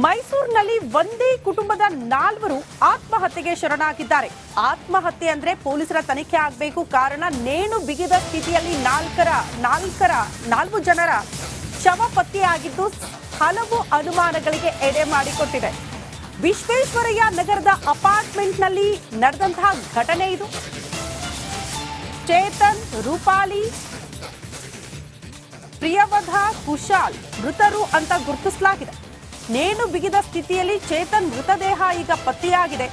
ಮೈಸೂರಿನಲ್ಲಿ ಒಂದೇ ಕುಟುಂಬದ 4 ಆತ್ಮಹತ್ಯೆಗೆ ಶರಣಾಗಿದ್ದಾರೆ. ಆತ್ಮಹತ್ಯೆ ಅಂದ್ರೆ ಪೊಲೀಸರ ತನಿಖೆ ಆಗಬೇಕು. ಕಾರಣ ನೇಣು ಬಿಗಿದ ಸ್ಥಿತಿಯಲ್ಲಿ 4 ಜನರ ಶವ ಪತ್ತೆಯಾಗಿದ್ದು ಹಲವು ಅನುಮಾನಗಳಿಗೆ ಎಡೆ ಮಾಡಿಕೊಟ್ಟಿದೆ. ವಿಶ್ವೇಶ್ವರಯ್ಯ ನಗರದ ಅಪಾರ್ಟ್ಮೆಂಟ್ನಲ್ಲಿ ನಡೆದಂತಹ ಘಟನೆ ಇದು. ಚೇತನ್, ರೂಪಾಲಿ, ಪ್ರಿಯವಧ, ಕುಶಾಲ್ ಮೃತರು ಅಂತ ಗುರುತಿಸಲಾಗಿದೆ. ನೇಣು ಬಿಗಿದ ಸ್ಥಿತಿಯಲ್ಲಿ ಚೇತನ್ ಮೃತದೇಹ ಈಗ ಪತ್ತೆಯಾಗಿದೆ.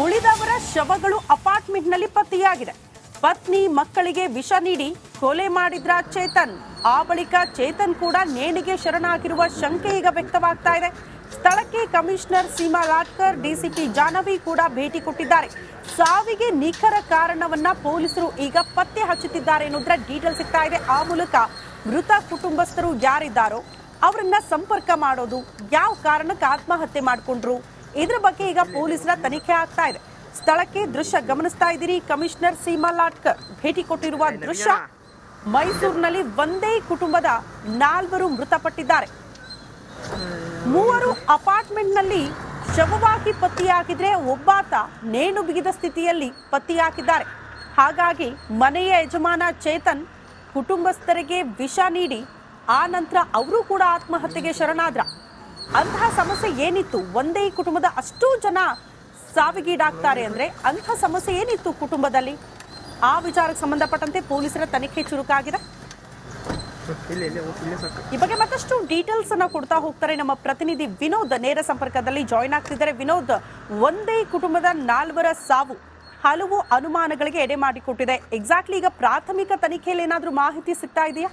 ಉಳಿದವರ ಶವಗಳು ಅಪಾರ್ಟ್ಮೆಂಟ್ನಲ್ಲಿ ಪತ್ತೆಯಾಗಿದೆ. ಪತ್ನಿ, ಮಕ್ಕಳಿಗೆ ವಿಷ ನೀಡಿ ಕೊಲೆ ಮಾಡಿದ್ರ ಚೇತನ್. ಆ ಬಳಿಕ ಚೇತನ್ ಕೂಡ ನೇಣಿಗೆ ಶರಣಾಗಿರುವ ಶಂಕೆ ಈಗ ವ್ಯಕ್ತವಾಗ್ತಾ ಇದೆ. ಸ್ಥಳಕ್ಕೆ ಕಮಿಷನರ್ ಸೀಮಾ ಲಾಟ್ಕರ್, ಡಿಸಿಪಿ ಜಾಹ್ನವಿ ಕೂಡ ಭೇಟಿ ಕೊಟ್ಟಿದ್ದಾರೆ. ಸಾವಿಗೆ ನಿಖರ ಕಾರಣವನ್ನ ಪೊಲೀಸರು ಈಗ ಪತ್ತೆ ಹಚ್ಚುತ್ತಿದ್ದಾರೆ ಅನ್ನೋದ್ರ ಡೀಟೇಲ್ ಸಿಗ್ತಾ ಇದೆ. ಆ ಮೂಲಕ ಮೃತ ಕುಟುಂಬಸ್ಥರು ಯಾರಿದ್ದಾರೋ ಅವರನ್ನ ಸಂಪರ್ಕ ಮಾಡೋದು, ಯಾವ ಕಾರಣಕ್ಕೆ ಆತ್ಮಹತ್ಯೆ ಮಾಡಿಕೊಂಡ್ರು, ಇದ್ರ ಬಗ್ಗೆ ಈಗ ಪೊಲೀಸರ ತನಿಖೆ ಆಗ್ತಾ ಇದೆ. ಸ್ಥಳಕ್ಕೆ ದೃಶ್ಯ ಗಮನಿಸ್ತಾ ಇದ್ದೀರಿ. ಕಮಿಷನರ್ ಸೀಮಾ ಲಾಟ್ಕರ್ ಭೇಟಿ ಕೊಟ್ಟಿರುವ ದೃಶ್ಯ. ಮೈಸೂರಿನಲ್ಲಿ ಒಂದೇ ಕುಟುಂಬದ 4 ಮೃತಪಟ್ಟಿದ್ದಾರೆ. 3 ಅಪಾರ್ಟ್ಮೆಂಟ್ನಲ್ಲಿ ಶವವಾಗಿ ಪತ್ತೆಯಾಗಿದ್ರೆ ಒಬ್ಬಾತ ನೇಣು ಬಿಗಿದ ಸ್ಥಿತಿಯಲ್ಲಿ ಪತ್ತೆಯಾಗಿದ್ದಾರೆ. ಹಾಗಾಗಿ ಮನೆಯ ಯಜಮಾನ ಚೇತನ್ ಕುಟುಂಬಸ್ಥರಿಗೆ ವಿಷ ನೀಡಿ ಆ ನಂತರ ಅವರು ಕೂಡ ಆತ್ಮಹತ್ಯೆಗೆ ಶರಣಾದ್ರ. ಅಂತಹ ಸಮಸ್ಯೆ ಏನಿತ್ತು? ಒಂದೇ ಕುಟುಂಬದ ಅಷ್ಟೂ ಜನ ಸಾವಿಗೀಡಾಗ್ತಾರೆ ಅಂದ್ರೆ ಅಂಥ ಸಮಸ್ಯೆ ಏನಿತ್ತು ಕುಟುಂಬದಲ್ಲಿ? ಆ ವಿಚಾರಕ್ಕೆ ಸಂಬಂಧಪಟ್ಟಂತೆ ಪೊಲೀಸರ ತನಿಖೆ ಚುರುಕಾಗಿದೆ. ಈ ಬಗ್ಗೆ ಮತ್ತಷ್ಟು ಡೀಟೇಲ್ಸ್ ಅನ್ನ ಕೊಡ್ತಾ ಹೋಗ್ತಾರೆ ನಮ್ಮ ಪ್ರತಿನಿಧಿ ವಿನೋದ್. ನೇರ ಸಂಪರ್ಕದಲ್ಲಿ ಜಾಯಿನ್ ಆಗ್ತಿದ್ದಾರೆ. ವಿನೋದ್, ಒಂದೇ ಕುಟುಂಬದ 4 ಸಾವು ಹಲವು ಅನುಮಾನಗಳಿಗೆ ಎಡೆ ಮಾಡಿಕೊಟ್ಟಿದೆ. ಎಕ್ಸಾಕ್ಟ್ಲಿ ಈಗ ಪ್ರಾಥಮಿಕ ತನಿಖೆಯಲ್ಲಿ ಏನಾದ್ರೂ ಮಾಹಿತಿ ಸಿಗ್ತಾ ಇದೆಯಾ?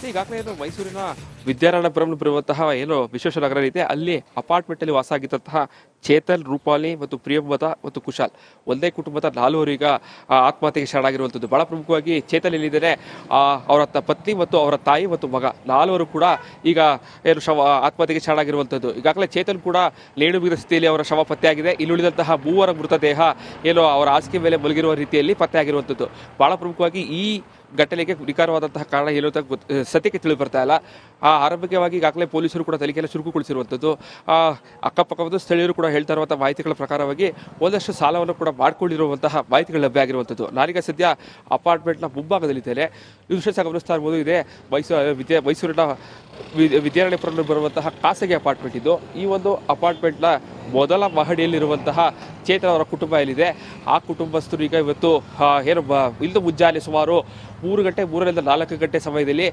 ಈಗಾಗಲೇ ಏನು ಮೈಸೂರಿನ ವಿದ್ಯಾರಣ್ಯಪುರಂ ಬರುವಂತಹ ಏನು ವಿಶ್ವೇಶ್ವರನಗರ ಇದೆ, ಅಲ್ಲಿ ಅಪಾರ್ಟ್ಮೆಂಟ್ ಅಲ್ಲಿ ವಾಸ ಆಗಿದ್ದಂತಹ ಚೇತನ್, ರೂಪಾಲಿ ಮತ್ತು ಪ್ರಿಯವಧ ಮತ್ತು ಕುಶಾಲ್ ಒಂದೇ ಕುಟುಂಬದ 4 ಈಗ ಆತ್ಮಹತ್ಯೆಗೆ ಶರಣಾಗಿರುವಂಥದ್ದು. ಬಹಳ ಪ್ರಮುಖವಾಗಿ ಚೇತನ್ ಎಲ್ಲಿದ್ದಾರೆ, ಅವರ ಪತ್ನಿ ಮತ್ತು ಅವರ ತಾಯಿ ಮತ್ತು ಮಗ 4 ಕೂಡ ಈಗ ಏನು ಆತ್ಮಹತ್ಯೆಗೆ ಶರಣಾಗಿರುವಂಥದ್ದು. ಈಗಾಗಲೇ ಚೇತನ್ ಕೂಡ ನೇಣು ಬಿಗಿದ ಸ್ಥಿತಿಯಲ್ಲಿ ಅವರ ಶವ ಪತ್ತೆಯಾಗಿದೆ. ಇನ್ನುಳಿದಂತಹ 3 ಮೃತದೇಹ ಏನು ಅವರ ಹಾಸಿಗೆ ಮೇಲೆ ಮಲಗಿರುವ ರೀತಿಯಲ್ಲಿ ಪತ್ತೆಯಾಗಿರುವಂಥದ್ದು. ಬಹಳ ಪ್ರಮುಖವಾಗಿ ಈ ಘಟನೆಗೆ ನಿಖರವಾದಂತಹ ಕಾರಣ ಏನು ಅಂತ ಸದ್ಯಕ್ಕೆ ತಿಳಿದು ಬರ್ತಾ ಇಲ್ಲ. ಆರಂಭಿಕವಾಗಿ ಈಗಾಗಲೇ ಪೊಲೀಸರು ಕೂಡ ತನಿಖೆಯನ್ನು ಚುರುಕುಗೊಳಿಸಿರುವಂಥದ್ದು. ಅಕ್ಕಪಕ್ಕದ ಸ್ಥಳೀಯರು ಕೂಡ ಹೇಳ್ತಾ ಇರುವಂತಹ ಮಾಹಿತಿಗಳ ಪ್ರಕಾರವಾಗಿ ಒಂದಷ್ಟು ಸಾಲವನ್ನು ಕೂಡ ಮಾಡಿಕೊಂಡಿರುವಂತಹ ಮಾಹಿತಿಗಳು ಲಭ್ಯ ಆಗಿರುವಂಥದ್ದು. ನಾನೀಗ ಸದ್ಯ ಅಪಾರ್ಟ್ಮೆಂಟ್ನ ಮುಂಭಾಗದಲ್ಲಿದ್ದೇನೆ. ಈ ದೃಶ್ಯ ಗಮನಿಸ್ತಾ ಇರ್ಬೋದು. ಇದೆ ಮೈಸೂರಿನ ವಿದ್ಯಾರಣ್ಯಪುರದಲ್ಲಿ ಬರುವಂತಹ ಖಾಸಗಿ ಅಪಾರ್ಟ್ಮೆಂಟ್ ಇದು. ಈ ಒಂದು ಅಪಾರ್ಟ್ಮೆಂಟ್ನ ಮೊದಲ ಮಹಡಿಯಲ್ಲಿರುವಂತಹ ಚೇತನ್ ಅವರ ಕುಟುಂಬ ಎಲ್ಲಿದೆ, ಆ ಕುಟುಂಬಸ್ಥರು ಈಗ ಇವತ್ತು ಏನು ಇಂದು ಮುಂಜಾನೆ ಸುಮಾರು 3ರಿಂದ 4 ಗಂಟೆ ಸಮಯದಲ್ಲಿ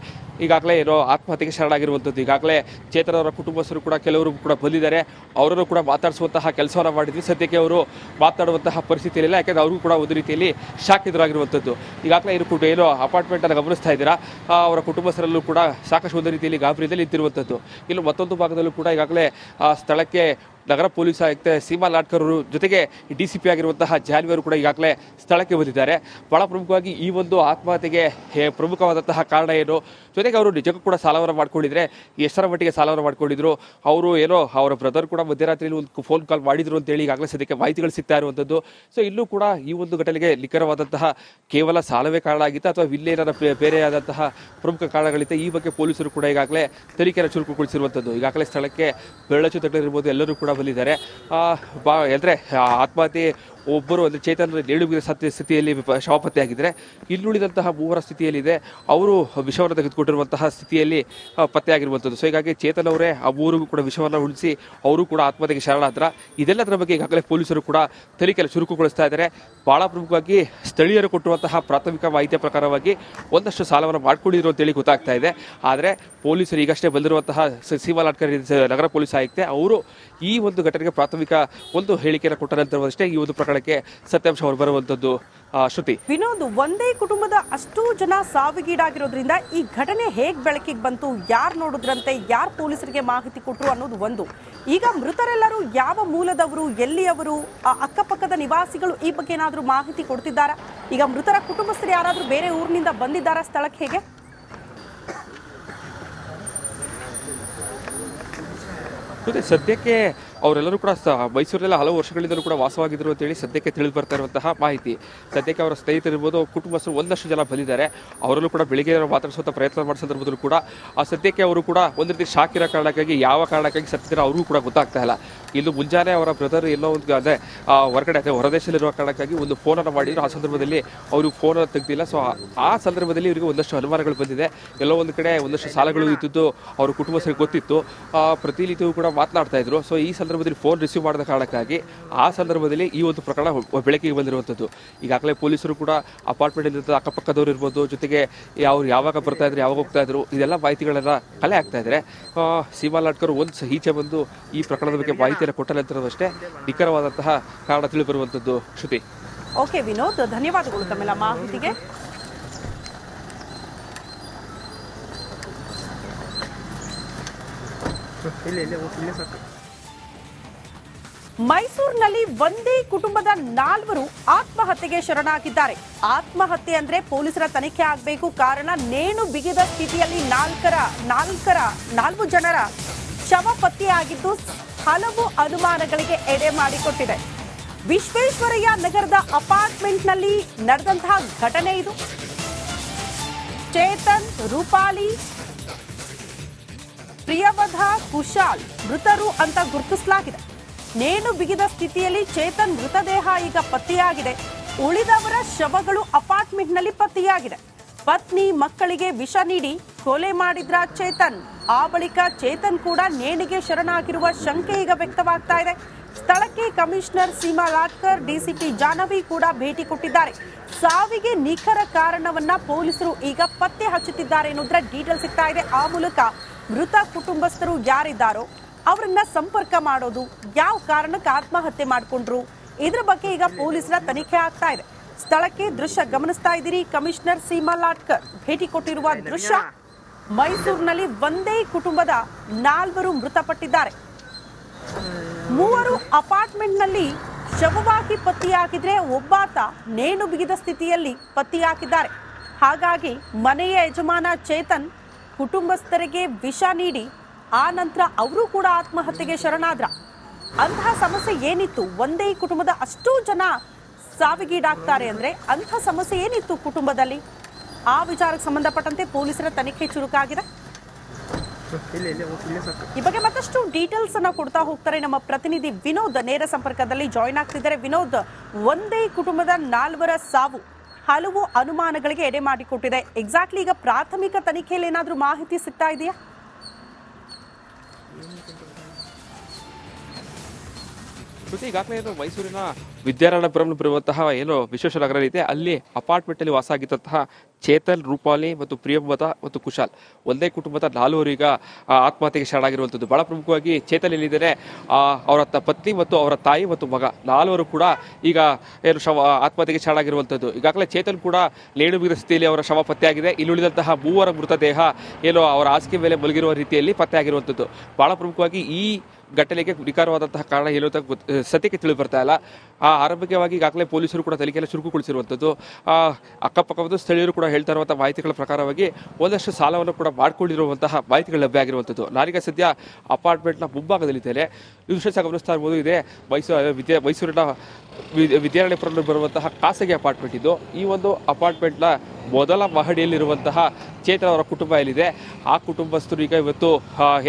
ಈಗಾಗಲೇ ಏನೋ ಆತ್ಮಹತ್ಯೆಗೆ ಶರಣಾಗಿರುವಂಥದ್ದು. ಈಗಾಗಲೇ ಚೇತನ್ ಅವರ ಕುಟುಂಬಸ್ಥರು ಕೂಡ ಕೆಲವರು ಕೂಡ ಬಂದಿದ್ದಾರೆ. ಅವರನ್ನು ಕೂಡ ಮಾತಾಡಿಸುವಂತಹ ಕೆಲಸವನ್ನು ಮಾಡಿದ್ವಿ. ಸದ್ಯಕ್ಕೆ ಅವರು ಮಾತಾಡುವಂತಹ ಪರಿಸ್ಥಿತಿಯಲ್ಲಿಲ್ಲ, ಯಾಕೆಂದರೆ ಅವರು ಕೂಡ ಒಂದು ರೀತಿಯಲ್ಲಿ ಶಾಕ್ ಎದುರಾಗಿರುವಂಥದ್ದು. ಈಗಾಗಲೇ ಏನೋ ಅಪಾರ್ಟ್ಮೆಂಟನ್ನು ಗಮನಿಸ್ತಾ ಇದ್ದೀರಾ, ಅವರ ಕುಟುಂಬಸ್ಥರಲ್ಲೂ ಕೂಡ ಸಾಕಷ್ಟು ಒಂದು ರೀತಿಯಲ್ಲಿ ಗಾಬರಿಯಲ್ಲಿ ನಿಂತಿರುವಂಥದ್ದು. ಇನ್ನು ಮತ್ತೊಂದು ಭಾಗದಲ್ಲೂ ಕೂಡ ಈಗಾಗಲೇ ಸ್ಥಳಕ್ಕೆ ನಗರ ಪೊಲೀಸ್ ಆಯುಕ್ತೆ ಸೀಮಾ ಲಾಟ್ಕರ್ ಅವರು ಜೊತೆಗೆ ಡಿಸಿಪಿ ಆಗಿರುವಂತಹ ಜಾಹ್ನವಿ ಅವರು ಕೂಡ ಈಗಾಗಲೇ ಸ್ಥಳಕ್ಕೆ ಬಂದಿದ್ದಾರೆ. ಬಹಳ ಪ್ರಮುಖವಾಗಿ ಈ ಒಂದು ಆತ್ಮಹತ್ಯೆಗೆ ಪ್ರಮುಖವಾದಂತಹ ಕಾರಣ ಏನು, ಜೊತೆಗೆ ಅವರು ನಿಜಕ್ಕೂ ಕೂಡ ಸಾಲವನ್ನು ಮಾಡ್ಕೊಂಡಿದ್ರೆ ಎಷ್ಟರ ಮಟ್ಟಿಗೆ ಸಾಲವನ್ನು ಮಾಡ್ಕೊಂಡಿದ್ರು, ಅವರು ಏನೋ ಅವರ ಬ್ರದರ್ ಕೂಡ ಮಧ್ಯರಾತ್ರಿಯಲ್ಲಿ ಒಂದು ಫೋನ್ ಕಾಲ್ ಮಾಡಿದ್ರು ಅಂತೇಳಿ ಈಗಾಗಲೇ ಸದ್ಯಕ್ಕೆ ಮಾಹಿತಿಗಳು ಸಿಗ್ತಾ ಇರುವಂಥದ್ದು. ಸೊ ಇಲ್ಲೂ ಕೂಡ ಈ ಒಂದು ಘಟನೆಗೆ ನಿಖರವಾದಂತಹ ಕೇವಲ ಸಾಲವೇ ಕಾರಣ ಆಗಿತ್ತು ಅಥವಾ ಇಲ್ಲೇನಾದ ಬೇರೆಯಾದಂತಹ ಪ್ರಮುಖ ಕಾರಣಗಳಿತ್ತು, ಈ ಬಗ್ಗೆ ಪೊಲೀಸರು ಕೂಡ ಈಗಾಗಲೇ ತನಿಖೆಯನ್ನು ಚುರುಕುಗೊಳಿಸಿರುವಂಥದ್ದು. ಈಗಾಗಲೇ ಸ್ಥಳಕ್ಕೆ ಬೆಳ್ಳಚ್ಚು ತಟ್ಟಲಿರ್ಬೋದು, ಎಲ್ಲರೂ ಕೂಡ ಬಂದಿದ್ದಾರೆ. ಅಂದರೆ ಆತ್ಮಹತ್ಯೆ ಒಬ್ಬರು ಅಂದರೆ ಚೇತನ್ ನೇಣು ಬಿಗಿದ ಸ್ಥಿತಿಯಲ್ಲಿ ಶವ ಪತ್ತೆಯಾಗಿದ್ದರೆ, ಇನ್ನುಳಿದಂತಹ 3 ಸ್ಥಿತಿಯಲ್ಲಿದೆ, ಅವರು ವಿಷವನ್ನು ತೆಗೆದುಕೊಟ್ಟಿರುವಂತಹ ಸ್ಥಿತಿಯಲ್ಲಿ ಪತ್ತೆಯಾಗಿರುವಂಥದ್ದು. ಸೊ ಹೀಗಾಗಿ ಚೇತನ್ ಅವರೇ ಆ 3 ಕೂಡ ವಿಷವನ್ನು ಉಳಿಸಿ ಅವರು ಕೂಡ ಆತ್ಮಹತ್ಯೆಗೆ ಶರಣಾದ್ರ. ಇದೆಲ್ಲದರ ಬಗ್ಗೆ ಈಗಾಗಲೇ ಪೊಲೀಸರು ಕೂಡ ತನಿಖೆಯನ್ನು ಚುರುಕುಗೊಳಿಸ್ತಾ ಇದ್ದಾರೆ. ಬಹಳ ಪ್ರಮುಖವಾಗಿ ಸ್ಥಳೀಯರು ಕೊಟ್ಟಿರುವಂತಹ ಪ್ರಾಥಮಿಕ ಮಾಹಿತಿಯ ಪ್ರಕಾರವಾಗಿ ಒಂದಷ್ಟು ಸಾಲವನ್ನು ಮಾಡ್ಕೊಂಡಿದ್ರು ಅಂತೇಳಿ ಗೊತ್ತಾಗ್ತಾ ಇದೆ. ಆದರೆ ಪೊಲೀಸರು ಈಗಷ್ಟೇ ಬಂದಿರುವಂತಹ ಸೀಮಾ ಲಾಟ್ಕರ್ ನಗರ ಪೊಲೀಸ್ ಆಯುಕ್ತೆ ಅವರು ಈ ಒಂದು ಘಟನೆಗೆ ಪ್ರಾಥಮಿಕ ಒಂದು ಹೇಳಿಕೆಯನ್ನು ಕೊಟ್ಟ ನಂತರವಷ್ಟೇ ಈ ಒಂದು ಪ್ರಕರಣಕ್ಕೆ ಸತ್ಯಾಂಶ ಹೊರಬರುವಂಥದ್ದು. ಶ್ರುತಿ, ವಿನೋದ್, ಒಂದೇ ಕುಟುಂಬದ ಅಷ್ಟೂ ಜನ ಸಾವಿಗೀಡಾಗಿರೋದ್ರಿಂದ ಈ ಘಟನೆ ಹೇಗ್ ಬೆಳಕಿಗೆ ಬಂತು, ಯಾರು ನೋಡಿದ್ರಂತೆ, ಯಾರು ಪೊಲೀಸರಿಗೆ ಮಾಹಿತಿ ಕೊಟ್ಟರು ಅನ್ನೋದು ಒಂದು. ಈಗ ಮೃತರೆಲ್ಲರೂ ಯಾವ ಮೂಲದವರು, ಎಲ್ಲಿಯವರು, ಅಕ್ಕಪಕ್ಕದ ನಿವಾಸಿಗಳು ಈ ಬಗ್ಗೆ ಏನಾದರೂ ಮಾಹಿತಿ ಕೊಡ್ತಿದ್ದಾರಾ? ಈಗ ಮೃತರ ಕುಟುಂಬಸ್ಥರು ಯಾರಾದರೂ ಬೇರೆ ಊರಿನಿಂದ ಬಂದಿದ್ದಾರಾ ಸ್ಥಳಕ್ಕೆ? ಹೇಗೆ ಸದ್ಯಕ್ಕೆ ಅವರೆಲ್ಲರೂ ಕೂಡ ಮೈಸೂರಲ್ಲ ಹಲವು ವರ್ಷಗಳಿಂದಲೂ ಕೂಡ ವಾಸವಾಗಿದ್ದರು ಅಂತೇಳಿ ಸದ್ಯಕ್ಕೆ ತಿಳಿದು ಬರ್ತಾ ಇರುವಂತಹ ಮಾಹಿತಿ. ಸದ್ಯಕ್ಕೆ ಅವರ ಸ್ನೇಹಿತರಿರ್ಬೋದು, ಕುಟುಂಬಸ್ಥರು ಒಂದಷ್ಟು ಜನ ಬಂದಿದ್ದಾರೆ. ಅವರಲ್ಲೂ ಕೂಡ ಬೆಳಿಗ್ಗೆ ಮಾತಾಡಿಸುವಂಥ ಪ್ರಯತ್ನ ಮಾಡೋ ಸಂದರ್ಭದಲ್ಲೂ ಕೂಡ ಸದ್ಯಕ್ಕೆ ಅವರು ಕೂಡ ಒಂದು ರೀತಿ ಶಾಕ್ ಇರೋ ಕಾರಣಕ್ಕಾಗಿ ಯಾವ ಕಾರಣಕ್ಕಾಗಿ ಸತ್ತಿದ್ದಾರೆ ಅವ್ರಿಗೂ ಕೂಡ ಗೊತ್ತಾಗ್ತಾ ಇಲ್ಲ. ಇನ್ನು ಮುಂಜಾನೆ ಅವರ ಬ್ರದರ್ ಎಲ್ಲೋ ಒಂದು ಅದೇ ಹೊರಗಡೆ ಹೊರದೇಶದಲ್ಲಿರುವ ಕಾರಣಕ್ಕಾಗಿ ಒಂದು ಫೋನನ್ನು ಮಾಡಿದ್ರು. ಆ ಸಂದರ್ಭದಲ್ಲಿ ಅವರು ಫೋನನ್ನು ತೆಗ್ದಿಲ್ಲ. ಸೊ ಆ ಸಂದರ್ಭದಲ್ಲಿ ಇವರಿಗೆ ಒಂದಷ್ಟು ಅನುಮಾನಗಳು ಬಂದಿದೆ. ಎಲ್ಲೋ ಒಂದು ಕಡೆ ಒಂದಷ್ಟು ಸಾಲಗಳು ಇದ್ದಿದ್ದು ಅವ್ರ ಕುಟುಂಬಸ್ಥರಿಗೆ ಗೊತ್ತಿತ್ತು. ಪ್ರತಿನಿತ್ಯವೂ ಕೂಡ ಮಾತನಾಡ್ತಾ ಇದ್ರು. ಸೊ ಈ ಸಂದರ್ಭದಲ್ಲಿ ಫೋನ್ ರಿಸೀವ್ ಮಾಡಿದ ಕಾರಣಕ್ಕಾಗಿ ಆ ಸಂದರ್ಭದಲ್ಲಿ ಈ ಒಂದು ಪ್ರಕರಣ ಬೆಳಕಿಗೆ ಬಂದಿರುವಂಥದ್ದು. ಈಗಾಗಲೇ ಪೊಲೀಸರು ಕೂಡ ಅಪಾರ್ಟ್ಮೆಂಟ್ ಅಕ್ಕಪಕ್ಕದವರು ಇರ್ಬೋದು, ಜೊತೆಗೆ ಅವ್ರು ಯಾವಾಗ ಬರ್ತಾ ಇದ್ರು, ಯಾವಾಗ ಹೋಗ್ತಾ ಇದ್ರು, ಇದೆಲ್ಲ ಮಾಹಿತಿಗಳೆಲ್ಲ ಕಲೆ ಆಗ್ತಾ ಇದ್ದಾರೆ. ಸೀಮಾ ಲಾಟ್ಕರ್ ಒಂದು ಈಚೆ ಬಂದು ಈ ಪ್ರಕರಣದ ಬಗ್ಗೆ ಮಾಹಿತಿಯನ್ನು ಕೊಟ್ಟಲ್ಲ ಅಂತಷ್ಟೇ ನಿಖರವಾದಂತಹ ಕಾರಣ ತಿಳಿದು ಬರುವಂಥದ್ದು. ಶ್ರುತಿ. ಓಕೆ ವಿನೋದ್, ಧನ್ಯವಾದಗಳು ತಮ್ಮೆಲ್ಲ ಮಾಹಿತಿಗೆ. ಮೈಸೂರಿನಲ್ಲಿ ಒಂದೇ ಕುಟುಂಬದ 4 ಆತ್ಮಹತ್ಯೆಗೆ ಶರಣಾಗಿದ್ದಾರೆ. ಆತ್ಮಹತ್ಯೆ ಅಂದ್ರೆ ಪೊಲೀಸರ ತನಿಖೆ ಆಗಬೇಕು. ಕಾರಣ ನೇಣು ಬಿಗಿದ ಸ್ಥಿತಿಯಲ್ಲಿ 4 ಜನರ ಶವ ಪತ್ತೆಯಾಗಿದ್ದು ಹಲವು ಅನುಮಾನಗಳಿಗೆ ಎಡೆ ಮಾಡಿಕೊಟ್ಟಿದೆ. ವಿಶ್ವೇಶ್ವರಯ್ಯ ನಗರದ ಅಪಾರ್ಟ್ಮೆಂಟ್ನಲ್ಲಿ ನಡೆದಂತಹ ಘಟನೆ ಇದು. ಚೇತನ್, ರೂಪಾಲಿ, ಪ್ರಿಯವಧ, ಕುಶಾಲ್ ಮೃತರು ಅಂತ ಗುರುತಿಸಲಾಗಿದೆ. ನೇಣು ಬಿಗಿದ ಸ್ಥಿತಿಯಲ್ಲಿ ಚೇತನ್ ಮೃತದೇಹ ಈಗ ಪತ್ತೆಯಾಗಿದೆ. ಉಳಿದವರ ಶವಗಳು ಅಪಾರ್ಟ್ಮೆಂಟ್ನಲ್ಲಿ ಪತ್ತೆಯಾಗಿದೆ. ಪತ್ನಿ, ಮಕ್ಕಳಿಗೆ ವಿಷ ನೀಡಿ ಕೊಲೆ ಮಾಡಿದ್ರ ಚೇತನ್. ಆ ಬಳಿಕ ಚೇತನ್ ಕೂಡ ನೇಣಿಗೆ ಶರಣಾಗಿರುವ ಶಂಕೆ ಈಗ ವ್ಯಕ್ತವಾಗ್ತಾ ಇದೆ. ಸ್ಥಳಕ್ಕೆ ಕಮಿಷನರ್ ಸೀಮಾ ಲಾಟ್ಕರ್, ಡಿಸಿಪಿ ಜಾಹ್ನವಿ ಕೂಡ ಭೇಟಿ ಕೊಟ್ಟಿದ್ದಾರೆ. ಸಾವಿಗೆ ನಿಖರ ಕಾರಣವನ್ನ ಪೊಲೀಸರು ಈಗ ಪತ್ತೆ ಹಚ್ಚುತ್ತಿದ್ದಾರೆ ಅನ್ನೋದ್ರ ಡೀಟೇಲ್ ಸಿಗ್ತಾ ಇದೆ. ಆ ಮೂಲಕ ಮೃತ ಕುಟುಂಬಸ್ಥರು ಯಾರಿದ್ದಾರೋ ಅವರನ್ನ ಸಂಪರ್ಕ ಮಾಡೋದು, ಯಾವ ಕಾರಣಕ್ಕೆ ಆತ್ಮಹತ್ಯೆ ಮಾಡಿಕೊಂಡ್ರು, ಇದ್ರ ಬಗ್ಗೆ ಈಗ ಪೊಲೀಸರ ತನಿಖೆ ಆಗ್ತಾ ಇದೆ. ಸ್ಥಳಕ್ಕೆ ದೃಶ್ಯ ಗಮನಿಸ್ತಾ ಇದ್ದೀರಿ. ಕಮಿಷನರ್ ಸೀಮಾ ಲಾಟ್ಕರ್ ಭೇಟಿ ಕೊಟ್ಟಿರುವ ದೃಶ್ಯ. ಮೈಸೂರಿನಲ್ಲಿ ಒಂದೇ ಕುಟುಂಬದ 4 ಮೃತಪಟ್ಟಿದ್ದಾರೆ. 3 ಅಪಾರ್ಟ್ಮೆಂಟ್ನಲ್ಲಿ ಶವವಾಗಿ ಪತ್ತೆಯಾಗಿದ್ರೆ ಒಬ್ಬಾತ ನೇಣು ಬಿಗಿದ ಸ್ಥಿತಿಯಲ್ಲಿ ಪತ್ತೆಯಾಗಿದ್ದಾರೆ. ಹಾಗಾಗಿ ಮನೆಯ ಯಜಮಾನ ಚೇತನ್ ಕುಟುಂಬಸ್ಥರಿಗೆ ವಿಷ ನೀಡಿ ಆ ನಂತರ ಅವರು ಕೂಡ ಆತ್ಮಹತ್ಯೆಗೆ ಶರಣಾದ್ರ. ಅಂತಹ ಸಮಸ್ಯೆ ಏನಿತ್ತು? ಒಂದೇ ಕುಟುಂಬದ ಅಷ್ಟೂ ಜನ ಸಾವಿಗೀಡಾಗ್ತಾರೆ ಅಂದ್ರೆ ಅಂಥ ಸಮಸ್ಯೆ ಏನಿತ್ತು ಕುಟುಂಬದಲ್ಲಿ? ಆ ವಿಚಾರಕ್ಕೆ ಸಂಬಂಧಪಟ್ಟಂತೆ ಪೊಲೀಸರ ತನಿಖೆ ಚುರುಕಾಗಿದೆ. ಈ ಬಗ್ಗೆ ಮತ್ತಷ್ಟು ಡೀಟೇಲ್ಸ್ ಅನ್ನ ಕೊಡ್ತಾ ಹೋಗ್ತಾರೆ ನಮ್ಮ ಪ್ರತಿನಿಧಿ ವಿನೋದ್. ನೇರ ಸಂಪರ್ಕದಲ್ಲಿ ಜಾಯಿನ್ ಆಗ್ತಿದ್ದಾರೆ. ವಿನೋದ್, ಒಂದೇ ಕುಟುಂಬದ 4 ಸಾವು ಹಲವು ಅನುಮಾನಗಳಿಗೆ ಎಡೆ ಮಾಡಿಕೊಟ್ಟಿದೆ. ಎಕ್ಸಾಕ್ಟ್ಲಿ ಈಗ ಪ್ರಾಥಮಿಕ ತನಿಖೆಯಲ್ಲಿ ಏನಾದ್ರೂ ಮಾಹಿತಿ ಸಿಗ್ತಾ ಇದೆಯಾ? ಈಗಾಗಲೇ ಮೈಸೂರಿನ ವಿದ್ಯಾರಣ್ಯಪುರಂ ಬರುವಂತಹ ಏನು ವಿಶ್ವೇಶ್ವರ ಇದೆ, ಅಲ್ಲಿ ಅಪಾರ್ಟ್ಮೆಂಟ್ ಅಲ್ಲಿ ವಾಸ ಆಗಿದ್ದಂತಹ ಚೇತನ್, ರೂಪಾಲಿ ಮತ್ತು ಪ್ರಿಯಂವದ ಮತ್ತು ಕುಶಾಲ್ ಒಂದೇ ಕುಟುಂಬದ 4 ಈಗ ಆತ್ಮಹತ್ಯೆಗೆ ಶರಣಾಗಿರುವಂಥದ್ದು. ಬಹಳ ಪ್ರಮುಖವಾಗಿ ಚೇತನ್ ಏನಿದ್ದಾರೆ, ಅವರ ಪತ್ನಿ ಮತ್ತು ಅವರ ತಾಯಿ ಮತ್ತು ಮಗ 4 ಕೂಡ ಈಗ ಏನು ಆತ್ಮಹತ್ಯೆಗೆ ಶರಣಾಗಿರುವಂಥದ್ದು. ಈಗಾಗಲೇ ಚೇತನ್ ಕೂಡ ನೇಣು ಬಿಗಿದ ಸ್ಥಿತಿಯಲ್ಲಿ ಅವರ ಶವ ಪತ್ತೆಯಾಗಿದೆ. ಇನ್ನುಳಿದಂತಹ 3 ಮೃತದೇಹ ಏನು ಅವರ ಹಾಸಿಗೆ ಮೇಲೆ ಮಲಗಿರುವ ರೀತಿಯಲ್ಲಿ ಪತ್ತೆಯಾಗಿರುವಂಥದ್ದು. ಬಹಳ ಪ್ರಮುಖವಾಗಿ ಈ ಘಟನೆಗೆ ನಿಖರವಾದಂತಹ ಕಾರಣ ಏನು ಅಂತ ಸದ್ಯಕ್ಕೆ ತಿಳಿದು ಬರ್ತಾ ಇಲ್ಲ. ಆರಂಭಿಕವಾಗಿ ಈಗಾಗಲೇ ಪೊಲೀಸರು ಕೂಡ ತನಿಖೆಯನ್ನು ಚುರುಕುಗೊಳಿಸಿರುವಂಥದ್ದು. ಅಕ್ಕಪಕ್ಕದ ಸ್ಥಳೀಯರು ಕೂಡ ಹೇಳ್ತಾ ಇರುವಂತಹ ಮಾಹಿತಿಗಳ ಪ್ರಕಾರವಾಗಿ ಒಂದಷ್ಟು ಸಾಲವನ್ನು ಕೂಡ ಮಾಡಿಕೊಂಡಿರುವಂತಹ ಮಾಹಿತಿಗಳು ಲಭ್ಯ ಆಗಿರುವಂಥದ್ದು. ನಾನೀಗ ಸದ್ಯ ಅಪಾರ್ಟ್ಮೆಂಟ್ನ ಮುಂಭಾಗದಲ್ಲಿದ್ದೇನೆ. ಈ ವಿಷಯ ಗಮನಿಸ್ತಾ ಇರ್ಬೋದು. ಇದೆ ಮೈಸೂರಿನ ವಿದ್ಯಾರಣ್ಯಪುರಂ ಬರುವಂತಹ ಖಾಸಗಿ ಅಪಾರ್ಟ್ಮೆಂಟ್ ಇದು. ಈ ಒಂದು ಅಪಾರ್ಟ್ಮೆಂಟ್ನ ಮೊದಲ ಮಹಡಿಯಲ್ಲಿರುವಂತಹ ಚೇತನ್ ಅವರ ಕುಟುಂಬ ಏನಿದೆ, ಆ ಕುಟುಂಬಸ್ಥರು ಈಗ ಇವತ್ತು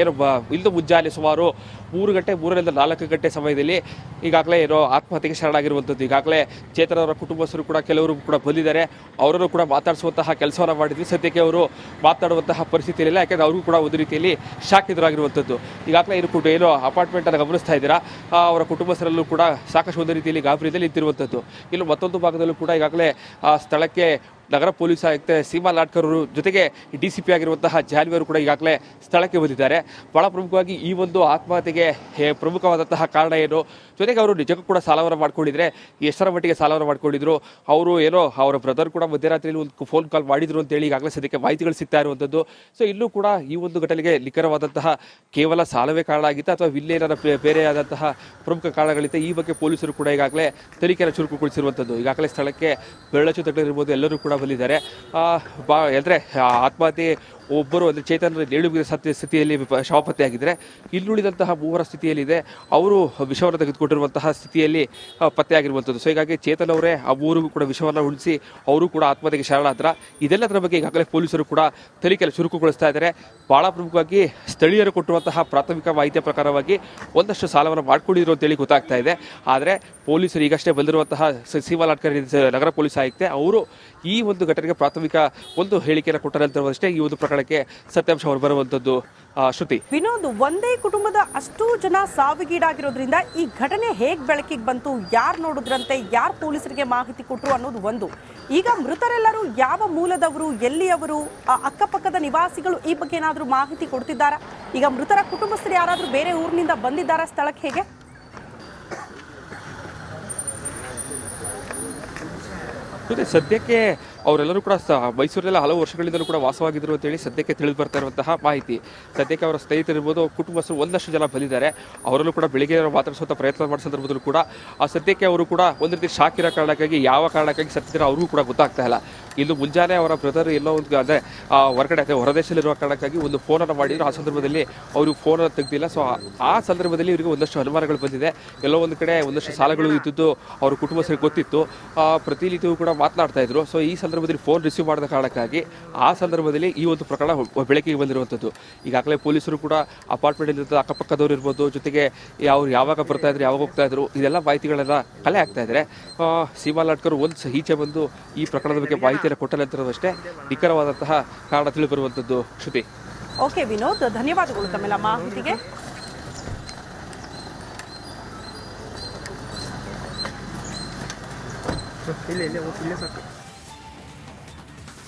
ಏನು ಇಂದು ಮುಂಜಾನೆ ಸುಮಾರು 3 ಗಂಟೆ 3ರಿಂದ 4 ಗಂಟೆ ಸಮಯದಲ್ಲಿ ಈಗಾಗಲೇ ಏನೋ ಆತ್ಮಹತ್ಯೆಗೆ ಶರಣಾಗಿರುವಂಥದ್ದು. ಈಗಾಗಲೇ ಚೇತನ್ ಅವರ ಕುಟುಂಬಸ್ಥರು ಕೂಡ ಕೆಲವರು ಕೂಡ ಬಂದಿದ್ದಾರೆ. ಅವರನ್ನು ಕೂಡ ಮಾತಾಡಿಸುವಂತಹ ಕೆಲಸವನ್ನು ಮಾಡಿದ್ವಿ. ಸದ್ಯಕ್ಕೆ ಅವರು ಮಾತನಾಡುವಂತಹ ಪರಿಸ್ಥಿತಿ ಇಲ್ಲ, ಯಾಕೆಂದರೆ ಅವರು ಕೂಡ ಒಂದು ರೀತಿಯಲ್ಲಿ ಶಾಕ್ ಎದುರಾಗಿರುವಂಥದ್ದು. ಈಗಾಗಲೇ ಏನು ಅಪಾರ್ಟ್ಮೆಂಟನ್ನು ಗಮನಿಸ್ತಾ ಇದ್ದೀರಾ, ಅವರ ಕುಟುಂಬಸ್ಥರಲ್ಲೂ ಕೂಡ ಸಾಕಷ್ಟು ಒಂದು ರೀತಿಯಲ್ಲಿ ಗಾಬರಿಯಲ್ಲಿ ನಿಂತಿರುವಂಥದ್ದು. ಇನ್ನು ಮತ್ತೊಂದು ಭಾಗದಲ್ಲೂ ಕೂಡ ಈಗಾಗಲೇ ಸ್ಥಳಕ್ಕೆ ನಗರ ಪೊಲೀಸ್ ಆಯುಕ್ತೆ ಸೀಮಾ ಲಾಟ್ಕರ್ ಅವರು ಜೊತೆಗೆ ಡಿಸಿಪಿ ಆಗಿರುವಂತಹ ಜಾಹ್ನವಿ ಅವರು ಕೂಡ ಈಗಾಗಲೇ ಸ್ಥಳಕ್ಕೆ ಬಂದಿದ್ದಾರೆ. ಬಹಳ ಪ್ರಮುಖವಾಗಿ ಈ ಒಂದು ಆತ್ಮಹತ್ಯೆಗೆ ಪ್ರಮುಖವಾದಂತಹ ಕಾರಣ ಏನು, ಜೊತೆಗೆ ಅವರು ನಿಜಕ್ಕೂ ಕೂಡ ಸಾಲವನ್ನು ಮಾಡ್ಕೊಂಡಿದ್ರೆ ಎಷ್ಟರ ಮಟ್ಟಿಗೆ ಸಾಲವನ್ನು ಮಾಡ್ಕೊಂಡಿದ್ರು, ಅವರು ಏನೋ ಅವರ ಬ್ರದರ್ ಕೂಡ ಮಧ್ಯರಾತ್ರಿಯಲ್ಲಿ ಒಂದು ಫೋನ್ ಕಾಲ್ ಮಾಡಿದ್ರು ಅಂತೇಳಿ ಈಗಾಗಲೇ ಸದ್ಯಕ್ಕೆ ಮಾಹಿತಿಗಳು ಸಿಗ್ತಾ ಇರುವಂಥದ್ದು. ಸೊ ಇಲ್ಲೂ ಕೂಡ ಈ ಒಂದು ಘಟನೆಗೆ ನಿಖರವಾದಂತಹ ಕೇವಲ ಸಾಲವೇ ಕಾರಣ ಆಗಿತ್ತು ಅಥವಾ ಇಲ್ಲೇನಾದ ಬೇರೆಯಾದಂತಹ ಪ್ರಮುಖ ಕಾರಣಗಳಿತ್ತು, ಈ ಬಗ್ಗೆ ಪೊಲೀಸರು ಕೂಡ ಈಗಾಗಲೇ ತನಿಖೆಯನ್ನು ಚುರುಕುಗೊಳಿಸಿರುವಂಥದ್ದು. ಈಗಾಗಲೇ ಸ್ಥಳಕ್ಕೆ ಬೆರಳಚ್ಚು ತಟ್ಟಲಿರ್ಬೋದು, ಎಲ್ಲರೂ ಕೂಡ ಬಂದಿದ್ದಾರೆ. ಅಂದರೆ ಆತ್ಮಹತ್ಯೆ ಒಬ್ಬರು ಅಂದರೆ ಚೇತನ್ ನೇಣು ಬಿಗಿದ ಸ್ಥಿತಿಯಲ್ಲಿ ಶವ ಪತ್ತೆಯಾಗಿದ್ದರೆ ಇನ್ನುಳಿದಂತಹ ಮೂವರ ಸ್ಥಿತಿಯಲ್ಲಿದೆ, ಅವರು ವಿಷವನ್ನು ತೆಗೆದುಕೊಂಡಿರುವಂತಹ ಸ್ಥಿತಿಯಲ್ಲಿ ಪತ್ತೆಯಾಗಿರುವಂಥದ್ದು. ಸೊ ಹೀಗಾಗಿ ಚೇತನ್ ಅವರೇ ಆ ಮೂರಿಗೂ ಕೂಡ ವಿಷವನ್ನು ಉಳಿಸಿ ಅವರು ಕೂಡ ಆತ್ಮಹತ್ಯೆಗೆ ಶರಣಾದ್ರ. ಇದೆಲ್ಲದರ ಬಗ್ಗೆ ಈಗಾಗಲೇ ಪೊಲೀಸರು ಕೂಡ ತನಿಖೆಯಲ್ಲಿ ಚುರುಕುಗೊಳಿಸ್ತಾ ಇದ್ದಾರೆ. ಬಹಳ ಪ್ರಮುಖವಾಗಿ ಸ್ಥಳೀಯರು ಕೊಟ್ಟಿರುವಂತಹ ಪ್ರಾಥಮಿಕ ಮಾಹಿತಿಯ ಪ್ರಕಾರವಾಗಿ ಒಂದಷ್ಟು ಸಾಲವನ್ನು ಮಾಡ್ಕೊಂಡಿದ್ರು ಅಂತೇಳಿ ಗೊತ್ತಾಗ್ತಾ ಇದೆ. ಆದರೆ ಪೊಲೀಸರು ಈಗಷ್ಟೇ ಬಂದಿರುವಂತಹ ಸೀಮಾ ಲಾಟ್ಕರ್ ನಗರ ಪೊಲೀಸ್ ಆಯುಕ್ತೆ ಅವರು ಈ ಒಂದು ಘಟನೆಗೆ ಪ್ರಾಥಮಿಕ ಒಂದು ಹೇಳಿಕೆಯನ್ನು ಕೊಟ್ಟರೆ ಅಂತ ಅಷ್ಟೇ ಈ ಒಂದು ಪ್ರಕರಣಕ್ಕೆ ಸತ್ಯಾಂಶ ಹೊರ ಬರುವಂತದ್ದು. ಶ್ರುತಿ, ವಿನೋದ್, ಒಂದೇ ಕುಟುಂಬದ ಅಷ್ಟು ಜನ ಸಾವಿಗೀಡಾಗಿರೋದ್ರಿಂದ ಈ ಘಟನೆ ಹೇಗ್ ಬೆಳಕಿಗೆ ಬಂತು, ಯಾರು ನೋಡಿದ್ರಂತೆ, ಯಾರು ಪೊಲೀಸರಿಗೆ ಮಾಹಿತಿ ಕೊಟ್ಟರು ಅನ್ನೋದು ಒಂದು. ಈಗ ಮೃತರೆಲ್ಲರೂ ಯಾವ ಮೂಲದವರು, ಎಲ್ಲಿಯವರು, ಅಕ್ಕಪಕ್ಕದ ನಿವಾಸಿಗಳು ಈ ಬಗ್ಗೆ ಏನಾದರೂ ಮಾಹಿತಿ ಕೊಡ್ತಿದ್ದಾರಾ? ಈಗ ಮೃತರ ಕುಟುಂಬಸ್ಥರು ಯಾರಾದರೂ ಬೇರೆ ಊರಿನಿಂದ ಬಂದಿದ್ದಾರಾ ಸ್ಥಳಕ್ಕೆ? ಹೇಗೆ? ಜೊತೆ ಸದ್ಯಕ್ಕೆ ಅವರೆಲ್ಲರೂ ಕೂಡ ಮೈಸೂರಿನಲ್ಲಿ ಹಲವು ವರ್ಷಗಳಿಂದಲೂ ಕೂಡ ವಾಸವಾಗಿದ್ರು ಅಂತೇಳಿ ಸದ್ಯಕ್ಕೆ ತಿಳಿದು ಬರ್ತಾ ಇರುವಂತಹ ಮಾಹಿತಿ. ಸದ್ಯಕ್ಕೆ ಅವರ ಸ್ನೇಹಿತರಿರ್ಬೋದು, ಕುಟುಂಬಸ್ಥರು ಒಂದಷ್ಟು ಜನ ಬಂದಿದ್ದಾರೆ. ಅವರಲ್ಲೂ ಕೂಡ ಬೆಳಿಗ್ಗೆ ಮಾತಾಡಿಸುವಂಥ ಪ್ರಯತ್ನ ಮಾಡೋ ಸಂದರ್ಭದಲ್ಲೂ ಕೂಡ ಸದ್ಯಕ್ಕೆ ಅವರು ಕೂಡ ಒಂದು ರೀತಿ ಶಾಕ್ ಇರೋ ಕಾರಣಕ್ಕಾಗಿ ಯಾವ ಕಾರಣಕ್ಕಾಗಿ ಸತ್ತಿರೋ ಅವ್ರಿಗೂ ಕೂಡ ಗೊತ್ತಾಗ್ತಾ ಇಲ್ಲ. ಇನ್ನು ಮುಂಜಾನೆ ಅವರ ಬ್ರದರ್ ಎಲ್ಲೋ ಒಂದು ಅಂದರೆ ಹೊರಗಡೆ ಹೊರದೇಶದಲ್ಲಿರುವ ಕಾರಣಕ್ಕಾಗಿ ಒಂದು ಫೋನನ್ನು ಮಾಡಿದ್ರು. ಆ ಸಂದರ್ಭದಲ್ಲಿ ಅವರು ಫೋನನ್ನು ತೆಗೆದಿಲ್ಲ. ಸೊ ಆ ಸಂದರ್ಭದಲ್ಲಿ ಇವರಿಗೆ ಒಂದಷ್ಟು ಅನುಮಾನಗಳು ಬಂದಿದೆ. ಎಲ್ಲೋ ಒಂದು ಕಡೆ ಒಂದಷ್ಟು ಸಾಲಗಳು ಇದ್ದಿದ್ದು ಅವ್ರ ಕುಟುಂಬಸ್ಥರಿಗೆ ಗೊತ್ತಿತ್ತು. ಪ್ರತಿನಿತ್ಯವೂ ಕೂಡ ಮಾತನಾಡ್ತಾ ಇದ್ರು. ಸೊ ಈ ಸಂದರ್ಭದಲ್ಲಿ ಫೋನ್ ರಿಸೀವ್ ಮಾಡಿದ ಕಾರಣಕ್ಕಾಗಿ ಆ ಸಂದರ್ಭದಲ್ಲಿ ಈ ಒಂದು ಪ್ರಕರಣ ಬೆಳಕಿಗೆ ಬಂದಿರುವಂಥದ್ದು. ಈಗಾಗಲೇ ಪೊಲೀಸರು ಕೂಡ ಅಪಾರ್ಟ್ಮೆಂಟ್ ಅಕ್ಕಪಕ್ಕದವ್ರು ಇರ್ಬೋದು, ಜೊತೆಗೆ ಅವ್ರು ಯಾವಾಗ ಬರ್ತಾ ಇದ್ರು, ಯಾವಾಗ ಹೋಗ್ತಾ ಇದ್ರು, ಇದೆಲ್ಲ ಮಾಹಿತಿಗಳೆಲ್ಲ ಕಲೆ ಆಗ್ತಾ ಇದ್ದಾರೆ. ಸೀಮಾ ಲಾಟ್ಕರ್ ಒಂದು ಈಚೆ ಬಂದು ಈ ಪ್ರಕರಣದ ಬಗ್ಗೆ ಮಾಹಿತಿಯನ್ನು ಕೊಟ್ಟಲ್ಲ ಅಂತಿರೋದಷ್ಟೇ ನಿಖರವಾದಂತಹ ಕಾರಣ ತಿಳಿದು ಬರುವಂಥದ್ದು. ಶ್ರುತಿ. ಓಕೆ ವಿನೋದ್, ಧನ್ಯವಾದಗಳು ತಮ್ಮೆಲ್ಲ ಮಾಹಿತಿಗೆ. ಇಲ್ಲ ಸಾಕು.